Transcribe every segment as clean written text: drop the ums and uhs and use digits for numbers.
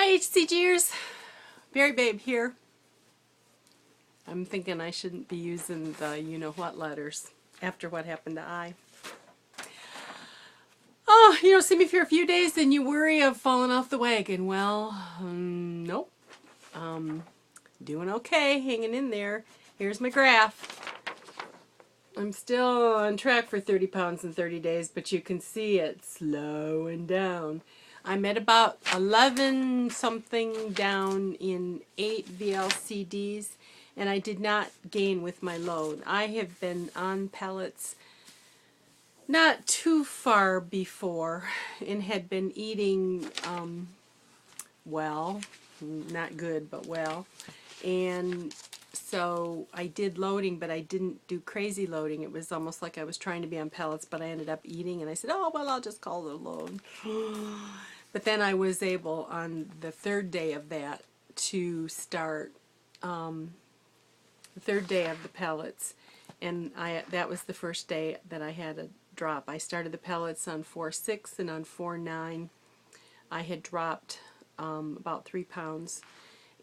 Hi HCGers, Berry Babe here. I'm thinking I shouldn't be using the you-know-what letters after what happened to I. Oh, you don't see me for a few days and you worry of falling off the wagon. Well, nope. Doing okay, hanging in there. Here's my graph. I'm still on track for 30 pounds in 30 days, but you can see it slowing down. I'm at about 11 something down in 8 VLCDs, and I did not gain with my load. I have been on pellets not too far before and had been eating well, not good, but well. And so I did loading, but I didn't do crazy loading. It was almost like I was trying to be on pellets, but I ended up eating, and I said, oh, well, I'll just call it a load. But then I was able, on the third day of that, to start the third day of the pellets, and that was the first day that I had a drop. I started the pellets on 4.6, and on 4.9 I had dropped about 3 pounds.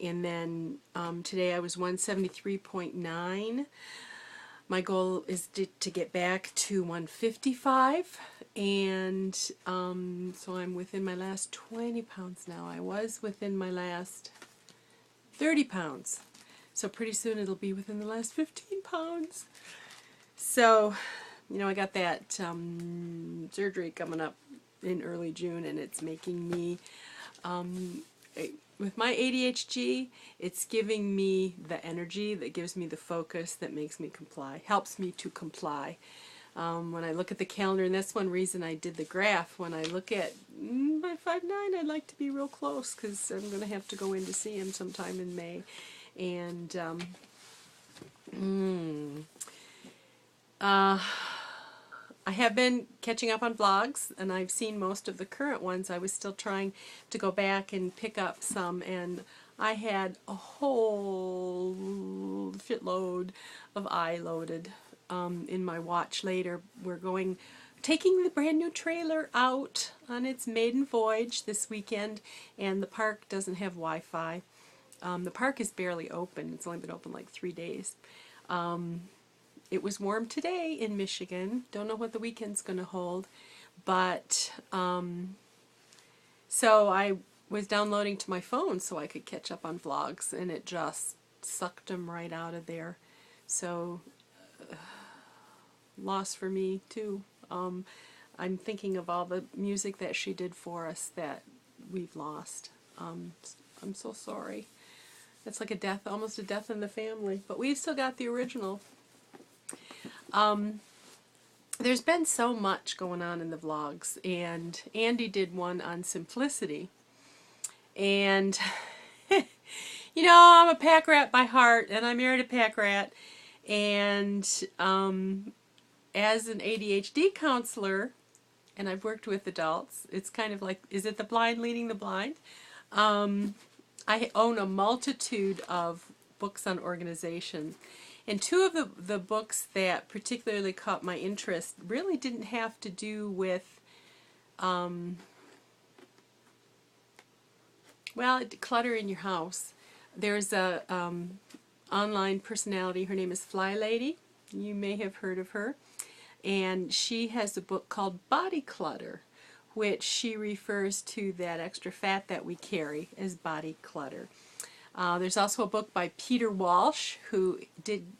And then today I was 173.9. My goal is to get back to 155, and so I'm within my last 20 pounds now. I was within my last 30 pounds. So pretty soon it'll be within the last 15 pounds. So, I got that surgery coming up in early June, and it's making me with my ADHD, it's giving me the energy that gives me the focus that makes me comply, helps me to comply. When I look at the calendar, and that's one reason I did the graph, when I look at my 5'9", I'd like to be real close because I'm going to have to go in to see him sometime in May. And I have been catching up on vlogs, and I've seen most of the current ones. I was still trying to go back and pick up some, and I had a whole shitload of I loaded in my watch later. We're taking the brand new trailer out on its maiden voyage this weekend, and the park doesn't have Wi-Fi. The park is barely open. It's only been open like 3 days. It was warm today in Michigan. Don't know what the weekend's going to hold. But, so I was downloading to my phone so I could catch up on vlogs, and it just sucked them right out of there. So, loss for me, too. I'm thinking of all the music that she did for us that we've lost. I'm so sorry. It's like a death, almost a death in the family. But we've still got the original. There's been so much going on in the vlogs, and Andy did one on simplicity, and I'm a pack rat by heart, and I married a pack rat, and as an ADHD counselor, and I've worked with adults, it's kind of like, is it the blind leading the blind? I own a multitude of books on organization. And two of the books that particularly caught my interest really didn't have to do with, clutter in your house. There's a online personality, her name is Fly Lady. You may have heard of her. And she has a book called Body Clutter, which she refers to that extra fat that we carry as body clutter. There's also a book by Peter Walsh, who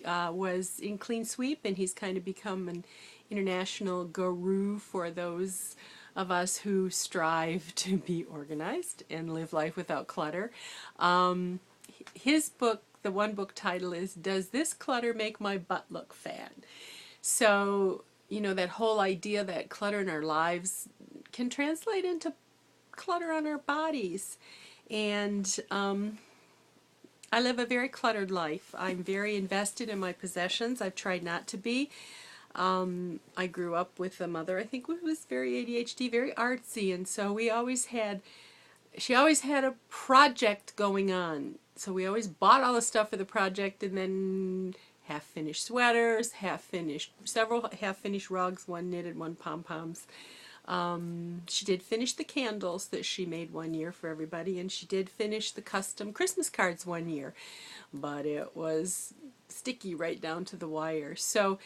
was in Clean Sweep, and he's kind of become an international guru for those of us who strive to be organized and live life without clutter. His book, the one book title is, Does This Clutter Make My Butt Look Fat? So, that whole idea that clutter in our lives can translate into clutter on our bodies. And I live a very cluttered life. I'm very invested in my possessions. I've tried not to be. I grew up with a mother, I think, who was very ADHD, very artsy, and so she always had a project going on. So we always bought all the stuff for the project, and then half-finished sweaters, several half-finished rugs, one knitted, one pom-poms. She did finish the candles that she made one year for everybody, and she did finish the custom Christmas cards one year, but it was sticky right down to the wire. So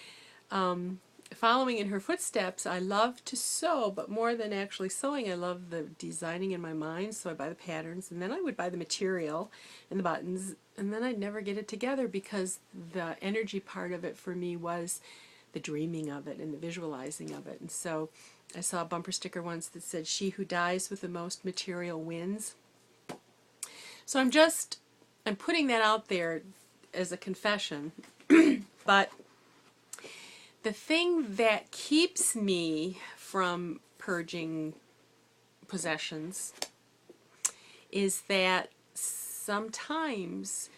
following in her footsteps, I love to sew, but more than actually sewing, I love the designing in my mind. So I buy the patterns, and then I would buy the material and the buttons, and then I'd never get it together because the energy part of it for me was the dreaming of it and the visualizing of it. And so I saw a bumper sticker once that said, "She who dies with the most material wins." So I'm putting that out there as a confession, but the thing that keeps me from purging possessions is that sometimes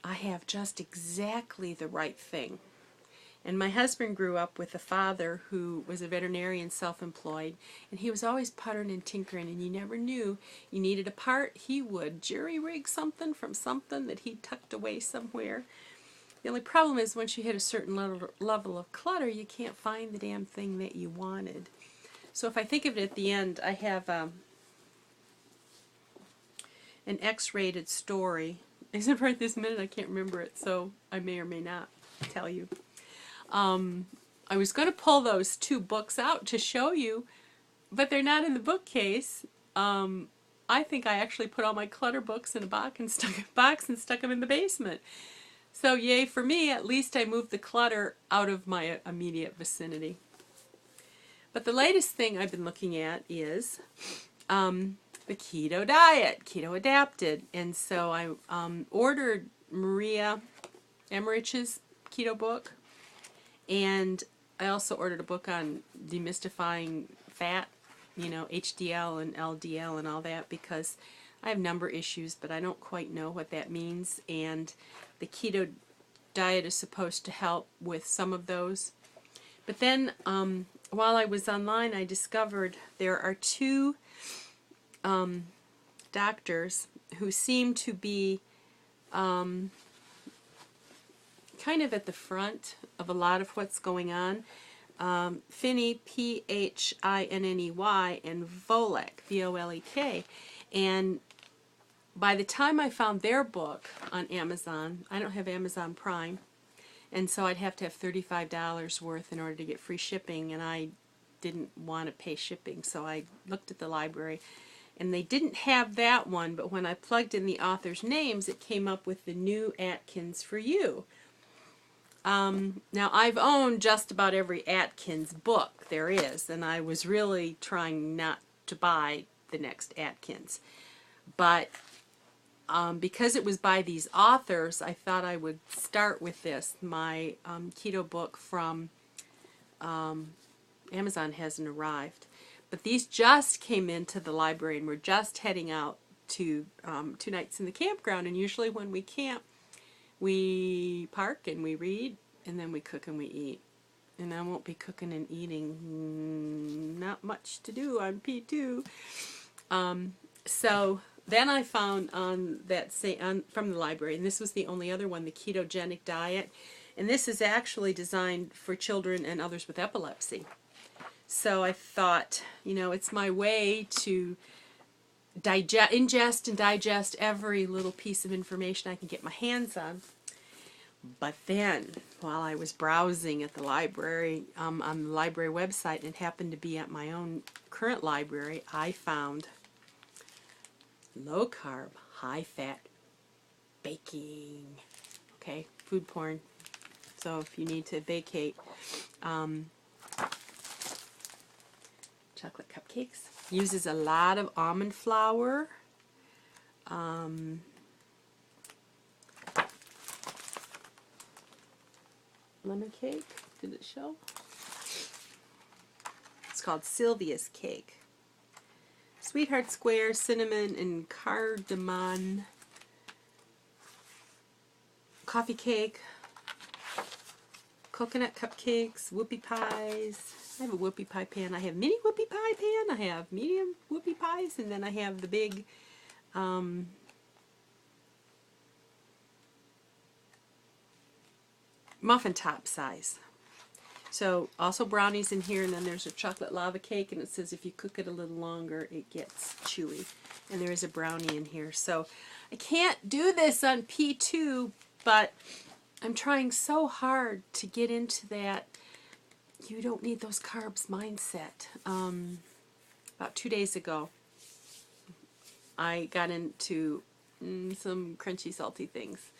I have just exactly the right thing. And my husband grew up with a father who was a veterinarian, self-employed, and he was always puttering and tinkering, and you never knew you needed a part. He would jury-rig something from something that he tucked away somewhere. The only problem is once you hit a certain level of clutter, you can't find the damn thing that you wanted. So if I think of it at the end, I have an X-rated story. Except right this minute I can't remember it, so I may or may not tell you. I was going to pull those two books out to show you, but they're not in the bookcase. I think I actually put all my clutter books in a box and stuck them in the basement. So yay for me, at least I moved the clutter out of my immediate vicinity. But the latest thing I've been looking at is the keto diet, keto adapted. And so I ordered Maria Emmerich's keto book, and I also ordered a book on demystifying fat, you know, HDL and LDL and all that, because I have number issues, but I don't quite know what that means, and the keto diet is supposed to help with some of those. But then while I was online, I discovered there are two doctors who seem to be kind of at the front of a lot of what's going on. Phinney, P-H-I-N-N-E-Y, and Volek, V-O-L-E-K. And by the time I found their book on Amazon, I don't have Amazon Prime, and so I'd have to have $35 worth in order to get free shipping, and I didn't want to pay shipping, so I looked at the library, and they didn't have that one, but when I plugged in the author's names, it came up with the new Atkins for You. Now, I've owned just about every Atkins book there is, and I was really trying not to buy the next Atkins. But because it was by these authors, I thought I would start with this. My keto book from Amazon hasn't arrived. But these just came into the library, and we're just heading out to 2 nights in the campground. And usually when we camp, we park and we read, and then we cook and we eat. And I won't be cooking and eating. Not much to do on P2. So then I found on that from the library, and this was the only other one, the ketogenic diet. And this is actually designed for children and others with epilepsy. So I thought, you know, it's my way to ingest and digest every little piece of information I can get my hands on. But then, while I was browsing at the library, on the library website, and it happened to be at my own current library, I found low-carb, high-fat baking. Okay, food porn. So if you need to vacate, chocolate cupcakes. Uses a lot of almond flour. Lemon cake. Did it show? It's called Sylvia's cake. Sweetheart square, cinnamon, and cardamom. Coffee cake. Coconut cupcakes. Whoopie pies. I have a whoopie pie pan. I have mini whoopie pie pan. I have medium whoopie pies, and then I have the big muffin top size. So also brownies in here, and then there's a chocolate lava cake, and it says if you cook it a little longer, it gets chewy. And there is a brownie in here. So I can't do this on P2, but I'm trying so hard to get into that you don't need those carbs mindset. About 2 days ago, I got into some crunchy, salty things.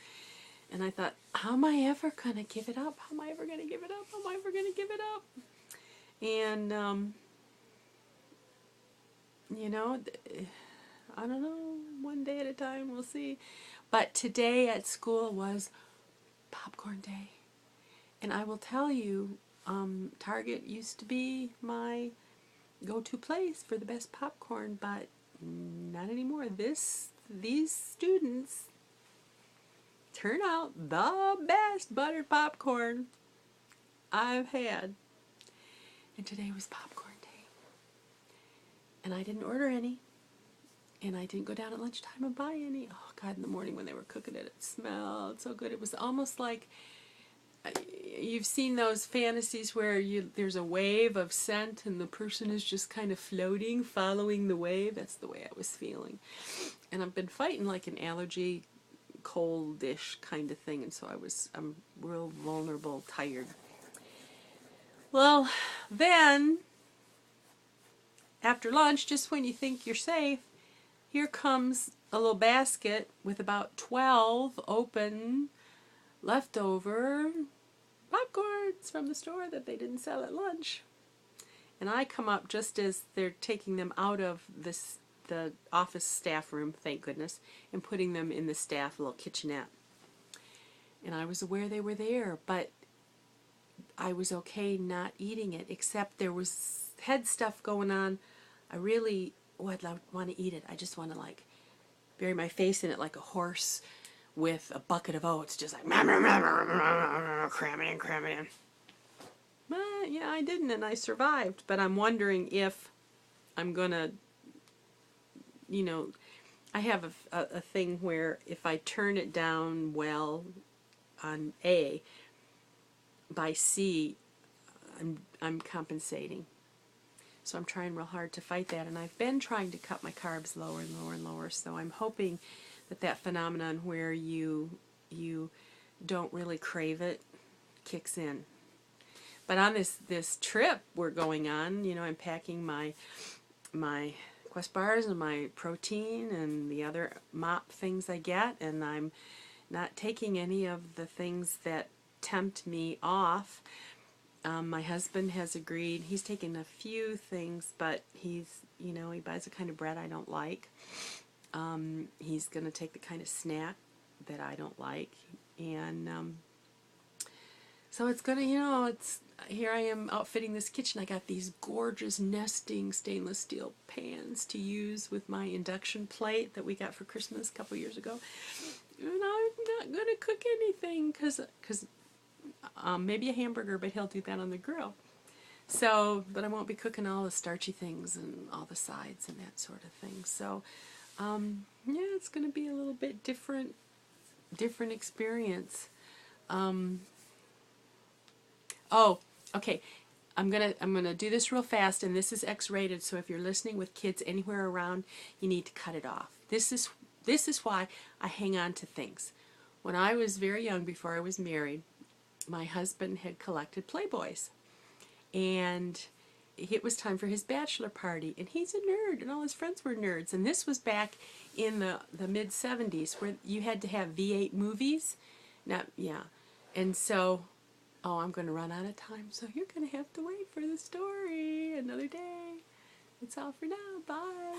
And I thought, how am I ever going to give it up? How am I ever going to give it up? How am I ever going to give it up? And, you know, I don't know, one day at a time, we'll see. But today at school was popcorn day. And I will tell you, Target used to be my go-to place for the best popcorn, but not anymore. These students turn out the best buttered popcorn I've had. And today was popcorn day. And I didn't order any. And I didn't go down at lunchtime and buy any. Oh, God, in the morning when they were cooking it, it smelled so good. It was almost like, you've seen those fantasies where there's a wave of scent and the person is just kind of floating, following the wave. That's the way I was feeling. And I've been fighting like an allergy, coldish kind of thing, and so I'm real vulnerable, tired. Well, then, after lunch, just when you think you're safe, here comes a little basket with about 12 open, leftover popcorns from the store that they didn't sell at lunch. And I come up just as they're taking them out of the office staff room, thank goodness, and putting them in the staff little kitchenette. And I was aware they were there, but I was okay not eating it, except there was head stuff going on. I'd want to eat it. I just want to like bury my face in it like a horse with a bucket of oats, just like cram it in. But yeah, I didn't, and I survived. But I'm wondering if I'm gonna, you know, I have a thing where if I turn it down well on A, by C, I'm compensating. So I'm trying real hard to fight that, and I've been trying to cut my carbs lower and lower and lower. So I'm hoping that phenomenon where you don't really crave it kicks in. But on this trip we're going on, you know, I'm packing my Quest bars and my protein and the other mop things I get, and I'm not taking any of the things that tempt me off. My husband has agreed. He's taken a few things, but he buys a kind of bread I don't like. He's going to take the kind of snack that I don't like, and so it's going to, here I am outfitting this kitchen. I got these gorgeous nesting stainless steel pans to use with my induction plate that we got for Christmas a couple years ago. And I'm not going to cook anything because maybe a hamburger, but he'll do that on the grill. So, but I won't be cooking all the starchy things and all the sides and that sort of thing. So, yeah, it's going to be a little bit different experience. Oh, okay. I'm gonna do this real fast, and this is X-rated. So if you're listening with kids anywhere around, you need to cut it off. This is why I hang on to things. When I was very young, before I was married, my husband had collected Playboys, and it was time for his bachelor party, and he's a nerd, and all his friends were nerds. And this was back in the mid-70s, where you had to have V8 movies. And so, oh, I'm going to run out of time, so you're going to have to wait for the story another day. That's all for now. Bye.